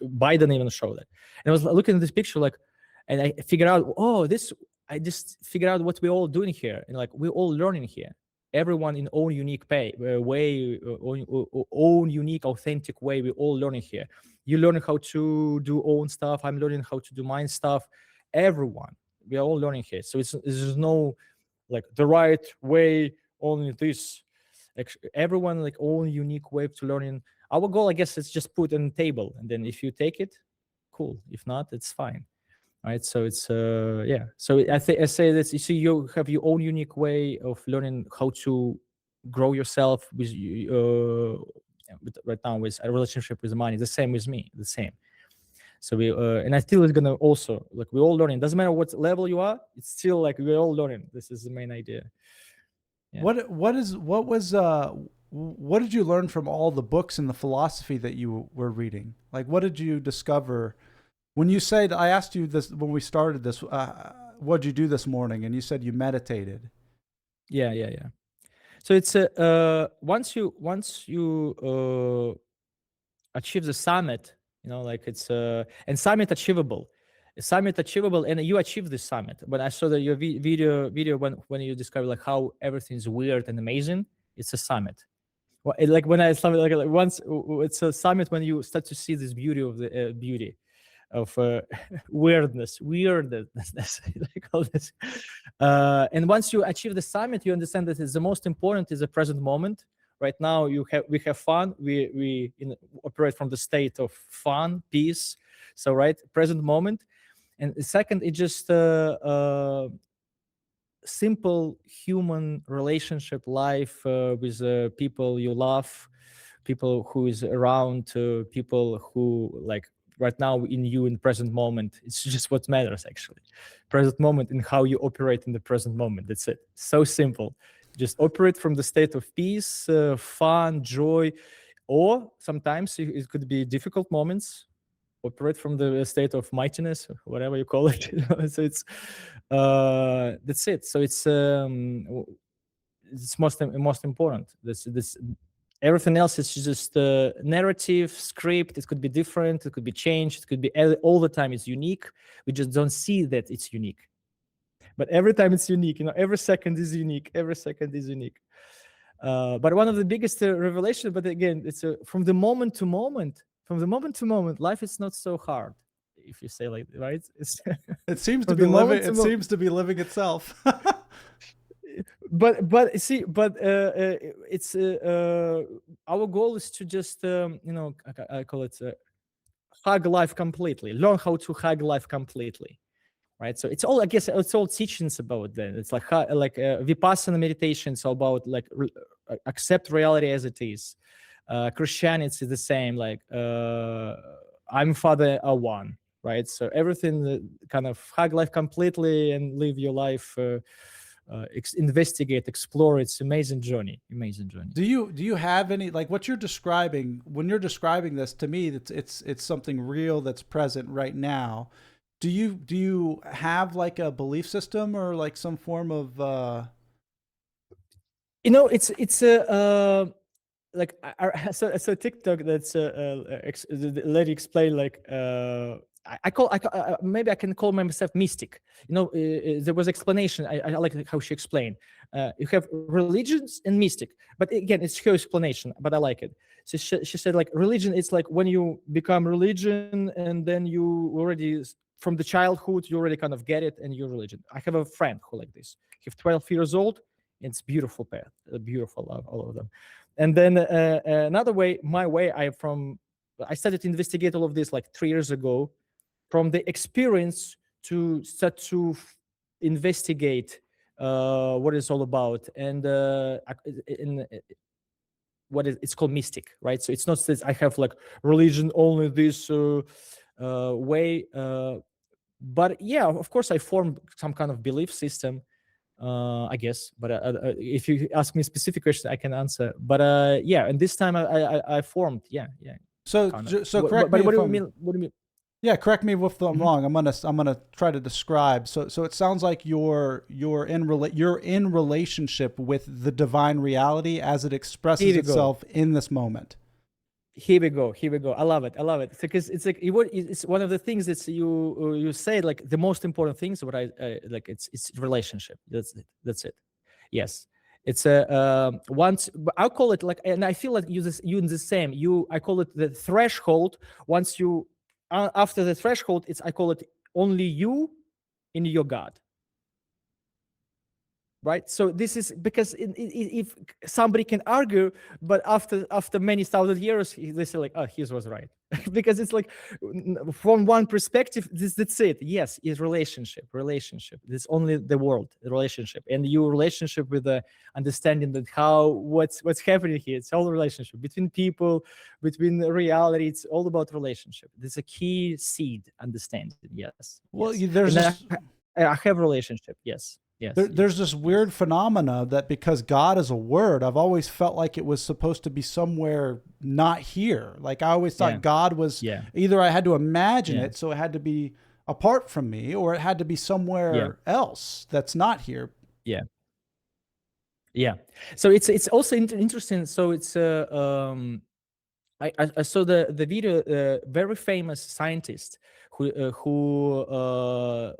Biden even showed it. And I was looking at this picture, and I figured out, I just figured out what we're all doing here, and like we're all learning here. Everyone in own unique way, own unique, authentic way. We're all learning here. You're learning how to do own stuff. I'm learning how to do mine stuff. Everyone, we are all learning here. So there's no like the right way, only this. Everyone like own unique way to learning. Our goal, I guess, is just put on the table, and then if you take it, cool. If not, it's fine. Right, so it's So I say that you see, you have your own unique way of learning how to grow yourself with right now with a relationship with money. The same with me, the same. So we and I feel it's gonna also like we're all learning. Doesn't matter what level you are, it's still like we're all learning. This is the main idea. Yeah. What did you learn from all the books and the philosophy that you were reading? Like, what did you discover? When you said, I asked you this when we started this, what'd you do this morning? And you said you meditated. Yeah. So it's once you achieve the summit, like it's and summit achievable, and you achieve the summit. When I saw your video when you discover like how everything's weird and amazing, it's a summit. Well, like when I summit, like once it's a summit when you start to see this beauty of the beauty of weirdness, like all this. And once you achieve the summit, you understand that the most important is the present moment. Right now, we have fun. We operate from the state of fun, peace. So right, present moment. And second, it just simple human relationship life with people you love, people who is around, people who like right now in present moment. It's just what matters actually. Present moment and how you operate in the present moment. That's it. So simple. Just operate from the state of peace, fun, joy, or sometimes it could be difficult moments. Operate from the state of mightiness, whatever you call it. So it's that's it. So it's most important. This everything else is just narrative, script. It could be different. It could be changed. It could be all the time. It's unique. We just don't see that it's unique. But every time it's unique. Every second is unique. Every second is unique. But one of the biggest revelations. But again, it's from the moment to moment. From the moment to moment, life is not so hard. If you say like right, it seems to be living. It seems to be living itself. But it's our goal is to just I call it hug life completely. Learn how to hug life completely, right? So it's all, I guess, it's all teachings about that. It's like vipassana meditation. It's all about like accept reality as it is. Christianity is the same. Like I'm Father are one, right? So everything kind of hug life completely and live your life investigate, explore. It's amazing journey. Do you have any, like, what you're describing, when you're describing this to me, it's something real that's present right now. Do you have like a belief system or like some form of it's a like so TikTok, that's the lady explained, like maybe I can call myself mystic. There was explanation. I like how she explained. You have religions and mystic, but again, it's her explanation, but I like it. So she said, like, religion, it's like when you become religion, and then you already, from the childhood, you already kind of get it, and you're religion. I have a friend who like this. He's 12 years old. It's beautiful path, beautiful, all of them. And then another way, my way, I started to investigate all of this like 3 years ago, from the experience to start to investigate what it's all about, and it's called mystic, right? So it's not that I have like religion only this way, but yeah, of course, I formed some kind of belief system, I guess. But if you ask me a specific question, I can answer. But yeah, and this time I formed, yeah. So correct me. But what do you mean? What do you mean? Yeah, correct me if I'm wrong. I'm gonna try to describe. So it sounds like you're in relationship with the divine reality as it expresses itself in this moment. Here we go. I love it because it's like it's one of the things that you say, like the most important things. What I like, it's relationship. That's it. Yes, it's once I call it like, and I feel like you in the same. I call it the threshold. Once you after the threshold, I call it only you in your God. Right, so this is because if somebody can argue, but after many thousand years, they say like, oh, he was right, because it's like, from one perspective, that's it. Yes, is relationship. It's only the world relationship, and your relationship with the understanding that what's happening here. It's all relationship between people, between the reality. It's all about relationship. There's a key seed understanding. Yes. Well, yes. I have relationship. Yes. Yes, there's this weird phenomena that because God is a word, I've always felt like it was supposed to be somewhere not here. Like I always thought God was either I had to imagine it, so it had to be apart from me, or it had to be somewhere else that's not here. Yeah. So it's also interesting. So it's I saw the video, very famous scientist who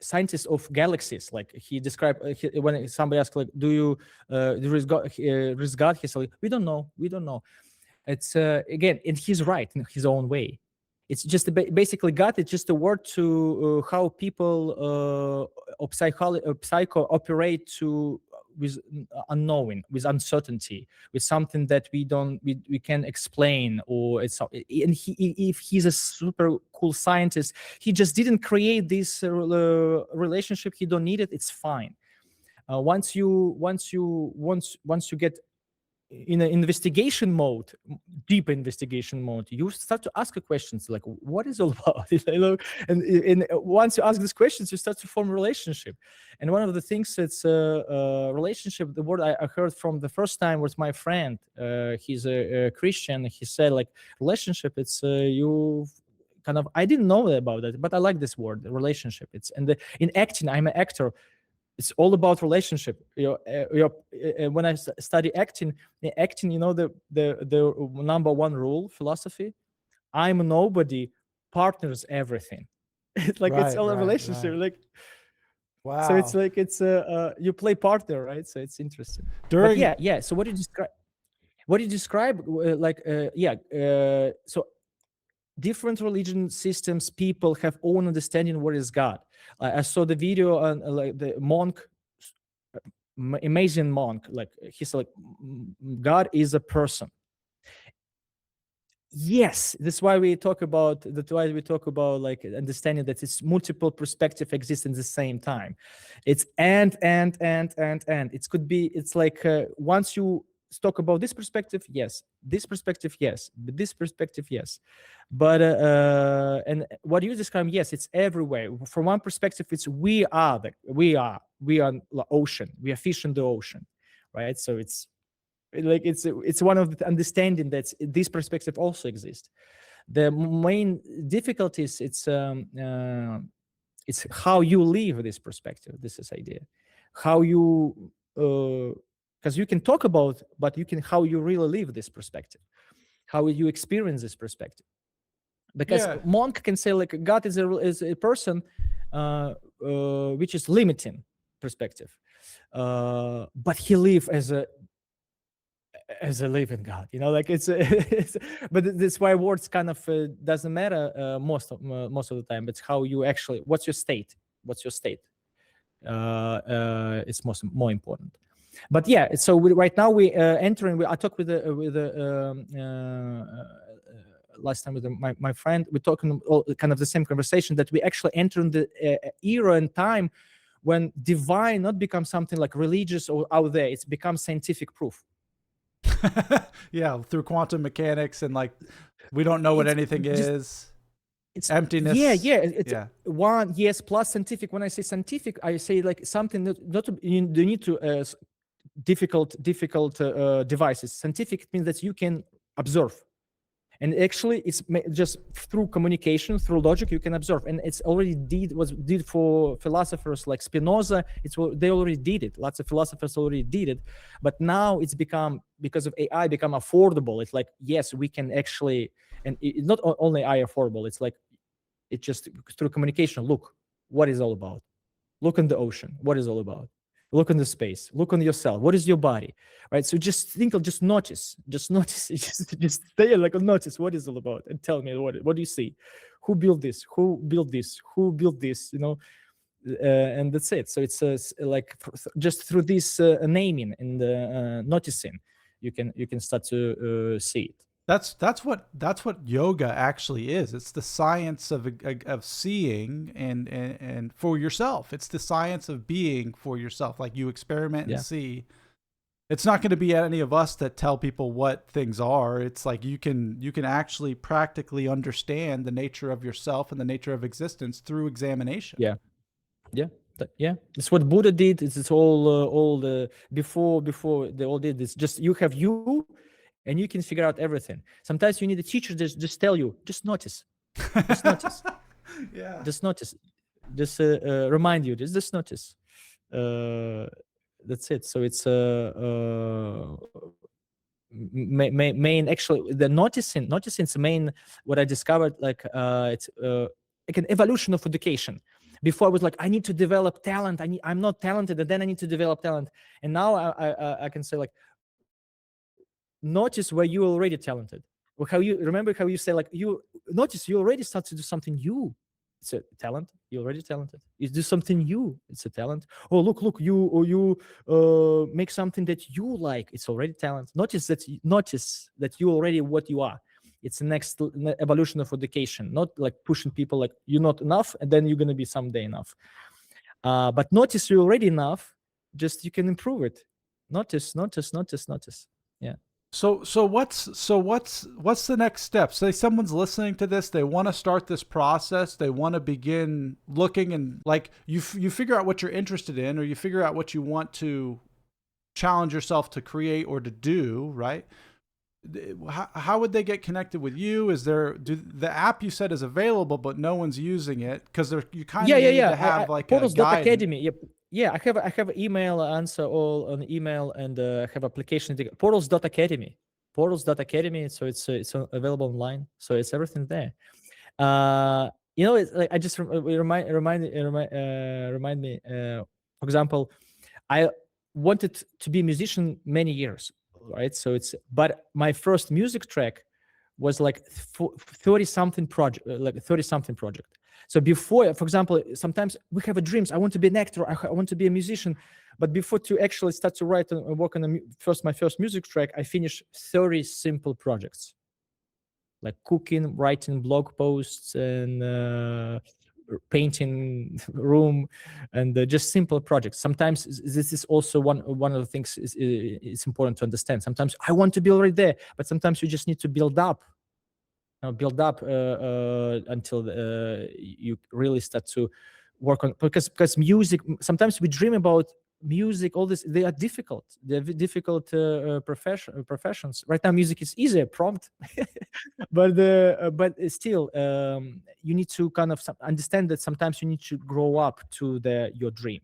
scientist of galaxies, like he described, when somebody asked, like, do you there is God, he's like, we don't know. It's again, and he's right in his own way. It's just basically God. It's just a word to how people psycho operate with unknowing, with uncertainty, with something that we can explain, or it's. And if he's a super cool scientist, he just didn't create this relationship. He don't need it. It's fine. Once you get in an investigation mode, deep investigation mode, you start to ask questions like, what is all about? And once you ask these questions, you start to form a relationship. And one of the things that's relationship, the word I heard from the first time was my friend. He's a Christian. He said, like, relationship, it's you kind of, I didn't know about that, but I like this word, relationship. It's, and in acting, I'm an actor. It's all about relationship. When I study acting, the number one rule, philosophy, I'm nobody, partners everything. It's like, it's all a relationship. Like, wow. So it's like, it's you play partner, right? So it's interesting. But yeah. So what do you describe? So different religion systems, people have own understanding what is God. I saw the video on like the monk, amazing monk. Like, he's like, God is a person. Yes, that's why we talk about like understanding that it's multiple perspective exist in the same time. It's and it could be. It's like once you talk about this perspective, yes, this perspective, yes, but this perspective, yes, but and what you describe, yes, it's everywhere. From one perspective, it's we are we are ocean, we are fish in the ocean, right? So it's like it's one of the understanding that this perspective also exists. The main difficulties it's how you live this perspective. This is idea, how you because you can talk about, but you can how you really live this perspective, how you experience this perspective. Because monk can say like God is a person which is limiting perspective, but he live as a living God, you know, like it's but that's why words kind of doesn't matter most of the time. It's how you actually, what's your state, it's more important. But yeah, so right now we entering. I talked with last time with my friend. We're talking all kind of the same conversation, that we actually entering the era and time when divine not become something like religious or out there. It's become scientific proof. Yeah, through quantum mechanics, and like we don't know what anything is. It's emptiness. It's one, yes, plus scientific. When I say scientific, I say like something not you need to difficult devices. Scientific means that you can observe, and actually it's just through communication, through logic, you can observe. And it's already did for philosophers like Spinoza. They already did it. Lots of philosophers already did it, but now it's become, because of AI, become affordable. It's like, yes, we can actually, and it's not only AI affordable. It's like, it's just through communication. Look what is all about. Look in the ocean. What is all about. Look in the space. Look on yourself. What is your body, right? So just think, just notice, just stay like notice what is all about, and tell me what do you see, who built this, who built this, you know, and that's it. So it's like just through this naming and noticing, you can start to see it. That's what yoga actually is. It's the science of seeing and for yourself. It's the science of being for yourself. Like you experiment and see. It's not going to be any of us that tell people what things are. It's like you can actually practically understand the nature of yourself and the nature of existence through examination. Yeah, it's what Buddha did. It's all the before they all did this. Just you have you, and you can figure out everything. Sometimes you need a teacher just tell you, just notice, just notice. Just notice, just remind you, just notice. That's it. So it's main actually the noticing is the main, what I discovered, like it's like an evolution of education. Before I was like, I need to develop talent. I'm not talented, and then I need to develop talent. And now I can say like, notice where you're already talented. Or how you remember how you say like, you notice you already start to do something new. It's a talent. You're already talented. You do something new. It's a talent. Oh look, you make something that you like. It's already talent. Notice that you already what you are. It's the next evolution of education. Not like pushing people like you're not enough and then you're gonna be someday enough. But notice you're already enough. Just you can improve it. Notice. Yeah. So what's the next step? Say someone's listening to this, they want to start this process, they want to begin looking, and like you figure out what you're interested in, or you figure out what you want to challenge yourself to create or to do, right? How would they get connected with you? The app you said is available, but no one's using it because you kind of need to have like a guide. Academy. Yeah, I have an email answer all on email, and I have application portals.academy. So it's available online. So it's everything there. You know, it's like I just remind me. For example, I wanted to be a musician many years, right? So but my first music track was like 30-something project, So before, for example, sometimes we have dreams. I want to be an actor. I want to be a musician. But before to actually start to write and work on my first music track, I finished 30 simple projects, like cooking, writing blog posts, and painting room, and just simple projects. Sometimes this is also one of the things it's important to understand. Sometimes I want to be already there, but sometimes you just need to build up until you really start to work on, because music, sometimes we dream about music, all this, they are difficult. They're difficult professions. Right now music is easier, prompt. But still, you need to kind of understand that sometimes you need to grow up to your dream,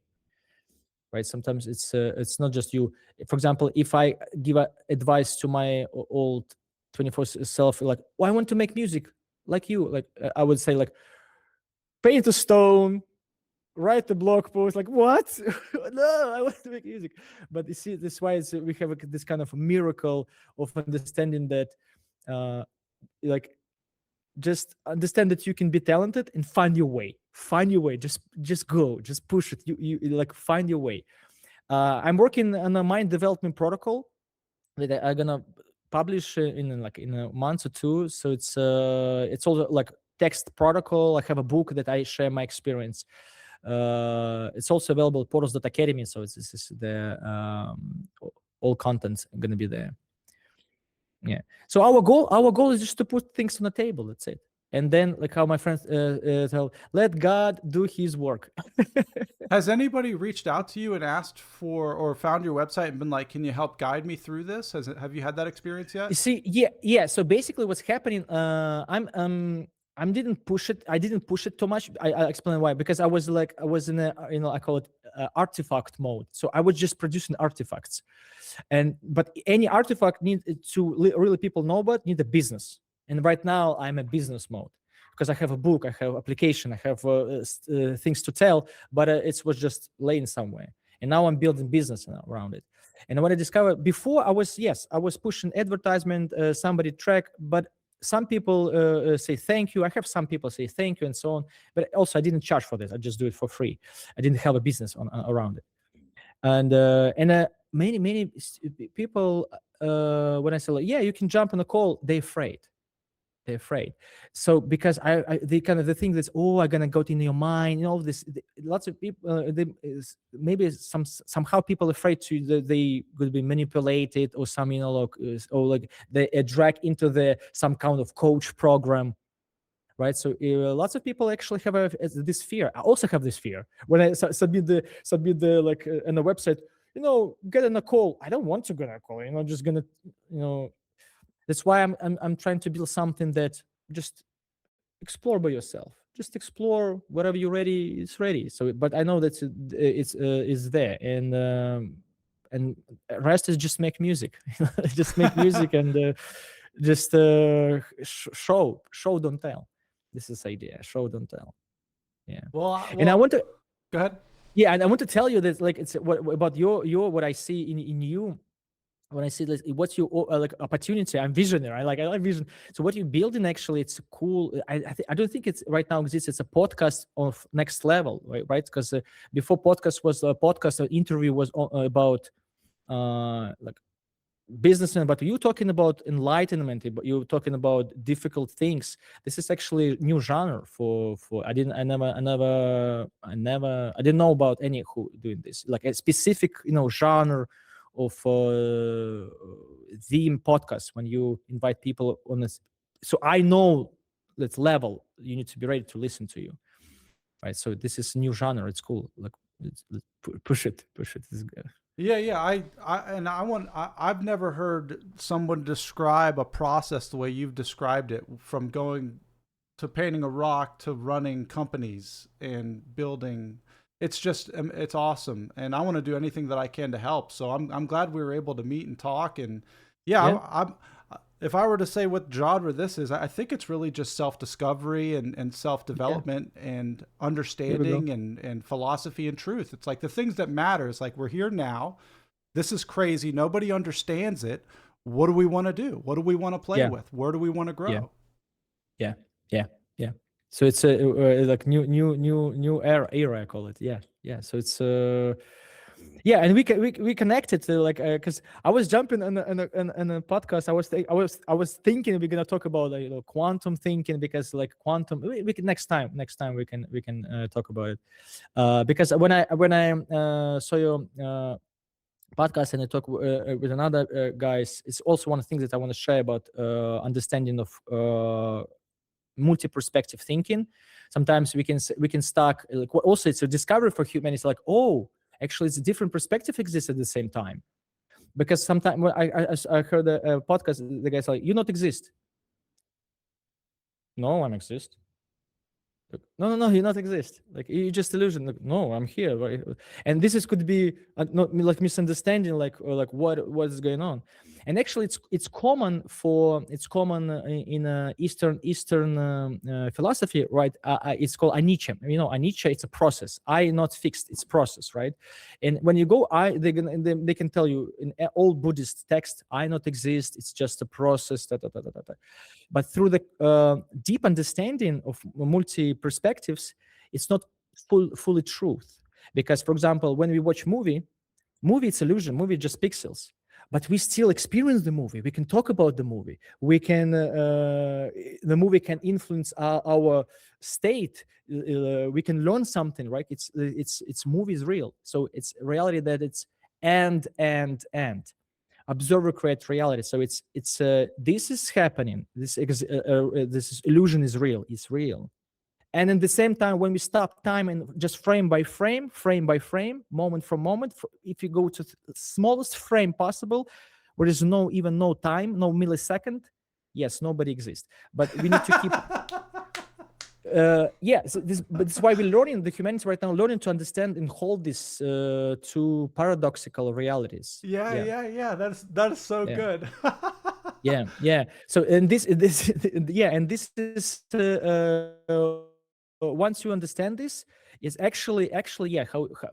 right? Sometimes it's not just you. For example, if I give advice to my old 24 self, like, oh, I want to make music like you, like I would say, like, paint a stone, write the blog post. Like, what? No, I want to make music. But you see, this is why we have this kind of miracle of understanding that, like, just understand that you can be talented and find your way. Just go, just push it. You like, find your way. I'm working on a mind development protocol that I'm gonna publish in a month or two. So it's also like text protocol. I have a book that I share my experience. It's also available at portals.academy. So this is the all content going to be there. Yeah. So our goal is just to put things on the table. That's it. And then, like how my friends tell, let God do His work. Has anybody reached out to you and asked for, or found your website and been like, "Can you help guide me through this"? Have you had that experience yet? You see, yeah. So basically, what's happening? I didn't push it. I didn't push it too much. I'll explain why. Because I was in a, I call it artifact mode. So I was just producing artifacts, but any artifact need to really people know about, need a business. And right now I'm a business mode because I have a book, I have application, I have things to tell, but it was just laying somewhere. And now I'm building business around it. And what I discovered before, I was pushing advertisement, somebody track, but some people say thank you. I have some people say thank you and so on. But also I didn't charge for this. I just do it for free. I didn't have a business around it. And many people, when I say, like, yeah, you can jump on a call, they're afraid. So because they kind of the thing that's, oh, I'm gonna go in your mind, this. Lots of people, maybe somehow people afraid they could be manipulated or some, like they drag into some kind of coach program. Right, so lots of people actually have this fear. I also have this fear when I submit the like on the website. Get on a call. I don't want to get on a call. Just gonna, That's why I'm trying to build something that just explore by yourself. Just explore whatever you're ready. It's ready. So, but I know that it's there, and rest is just make music. Just make music and just show, don't tell. This is the idea. Show, don't tell. Yeah. Well, and I want to go ahead. Yeah, and I want to tell you that, like, it's about your what I see in you. When I see this, what's your like opportunity? I'm visionary. I like vision. So what you're building, actually, it's cool. I don't think it's right now exists. It's a podcast of next level, right? Because before podcast was a podcast, an interview was about like businessman, but you talking about enlightenment, but you're talking about difficult things. This is actually new genre for I didn't know about any who doing this, like a specific genre of theme podcast when you invite people on this. So I know that level you need to be ready to listen to you, right? So this is new genre. It's cool. Like, let's push it. This is good. Yeah. I've never heard someone describe a process the way you've described it, from going to painting a rock to running companies and building. It's just, it's awesome. And I want to do anything that I can to help. So I'm glad we were able to meet and talk. And yeah. If I were to say what genre this is, I think it's really just self-discovery and self-development and understanding and philosophy and truth. It's like the things that matter. It's like, we're here now. This is crazy. Nobody understands it. What do we want to do? What do we want to play with? Where do we want to grow? Yeah. So it's like new era, I call it. Yeah. So it's and we connected to, like, because I was jumping on a podcast. I was thinking we're gonna talk about quantum thinking, because like quantum we can next time we can talk about it, because when I saw your podcast and I talk with another guys, it's also one of the things that I want to share about understanding of multi-perspective thinking. Sometimes we can start, like, also it's a discovery for humanity, like, oh, actually it's a different perspective exists at the same time. Because sometimes when I heard a podcast, the guy's like, you not exist. No, I'm exist. Like, no, you not exist. Like, you just illusion. Like, no, I'm here. Right? And this could be not like misunderstanding, like, or like what is going on. And actually, it's common in Eastern philosophy, right? It's called anicca. Anicca. It's a process. I not fixed. It's process, right? And when you go, they can tell you in all Buddhist text, I not exist. It's just a process. But through the deep understanding of multi perspectives, it's not fully truth. Because, for example, when we watch movie it's illusion. Movie just pixels. But we still experience the movie. We can talk about the movie. We can the movie can influence our state. We can learn something, right? It's movie is real. So it's reality that it's and. Observer create reality. So it's this is happening. This illusion is real. It's real. And at the same time, when we stop time and just frame by frame, moment for moment, if you go to the smallest frame possible, where there's no time, no millisecond, yes, nobody exists. But we need to keep. So this is why we're learning, the humanity right now, learning to understand and hold these two paradoxical realities. Yeah. That is so good. yeah. So and this is once you understand this, is actually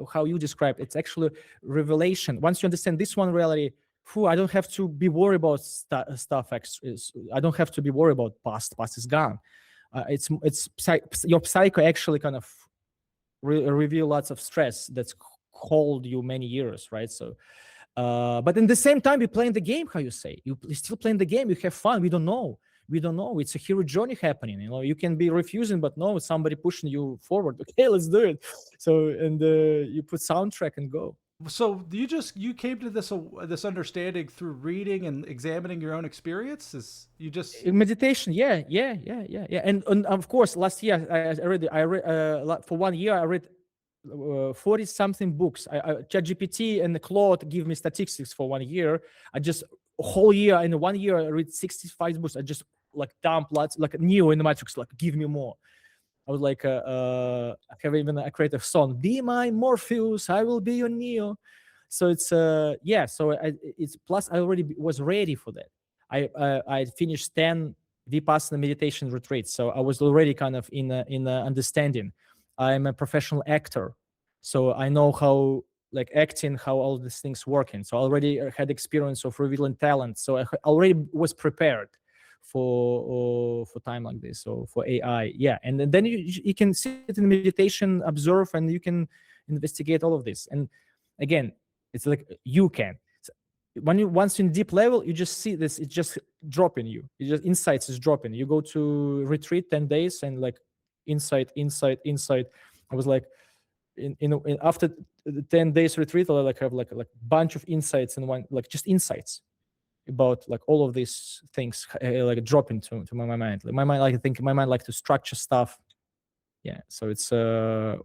how you describe it's actually revelation. Once you understand this one reality, I don't have to be worried about stuff. I don't have to be worried about past is gone. Your psycho actually kind of reveal lots of stress that's hold you many years, right? So but in the same time, you're playing the game, how you say. You're still playing the game, you have fun. We don't know. It's a hero journey happening. You can be refusing, but no, somebody pushing you forward. Okay, let's do it. So, and you put soundtrack and go. So you came to this understanding through reading and examining your own experiences. You just meditation, yeah. And of course, last year I read for 1 year I read 40 something books. ChatGPT and the Claude give me statistics for 1 year. I just a whole year in 1 year I read 65 books. I just like dump lots, like Neo in the Matrix, like give me more. I was like, I have even I create a song, "Be my Morpheus, I will be your Neo." So it's So it's plus I already was ready for that. I finished 10 Vipassana meditation retreats, so I was already kind of in understanding. I'm a professional actor, so I know how like acting, how all these things working. So I already had experience of revealing talent, so I already was prepared for time like this, so for AI. And then you can sit in meditation, observe, and you can investigate all of this. And again, it's like you can once in deep level, you just see this, it's just dropping you. It just insights is dropping. You go to retreat 10 days and like insight. I was like after the 10 days retreat, I have like bunch of insights in one, like just insights about like all of these things like dropping to my mind. Like my mind, I think my mind like to structure stuff. So it's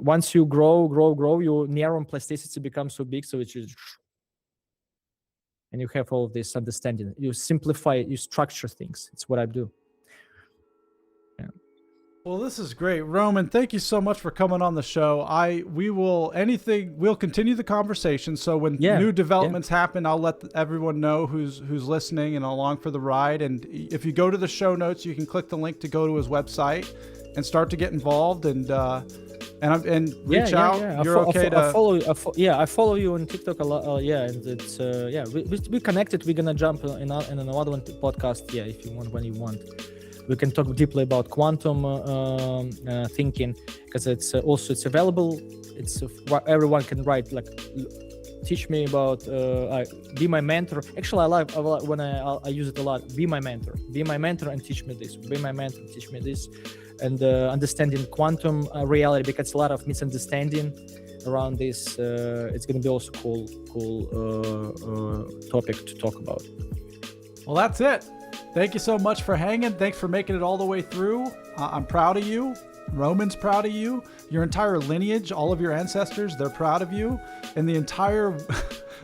once you grow, your neuron plasticity becomes so big, so it's just, and you have all of this understanding. You simplify, you structure things. It's what I do. Well, this is great, Roman. Thank you so much for coming on the show. We'll continue the conversation. So when new developments happen, I'll let everyone know who's listening and along for the ride. And if you go to the show notes, you can click the link to go to his website and start to get involved and reach out. You're okay to I follow you on TikTok a lot. And it's we connected. We're gonna jump in another one podcast. If you want, when you want. We can talk deeply about quantum thinking, because it's available. It's everyone can write, like teach me about be my mentor. Actually, I like when I use it a lot. Be my mentor and teach me this. Be my mentor, teach me this, and understanding quantum reality, because a lot of misunderstanding around this. It's going to be also cool topic to talk about. Well, that's it. Thank you so much for hanging. Thanks for making it all the way through. I'm proud of you. Roman's proud of you. Your entire lineage, all of your ancestors, they're proud of you. And the entire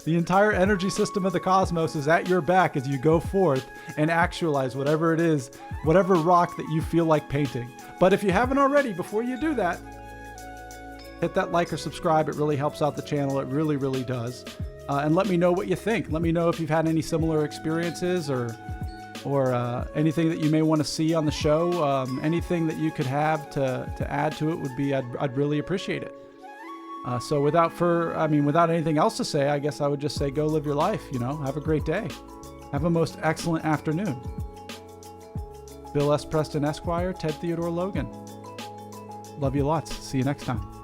the entire energy system of the cosmos is at your back as you go forth and actualize whatever it is, whatever rock that you feel like painting. But if you haven't already, before you do that, hit that like or subscribe. It really helps out the channel. It really, really does. And let me know what you think. Let me know if you've had any similar experiences or anything that you may want to see on the show. Anything that you could have to add to it would be, I'd really appreciate it. So without anything else to say, I guess I would just say go live your life, have a great day. Have a most excellent afternoon. Bill S. Preston Esquire, Ted Theodore Logan. Love you lots. See you next time.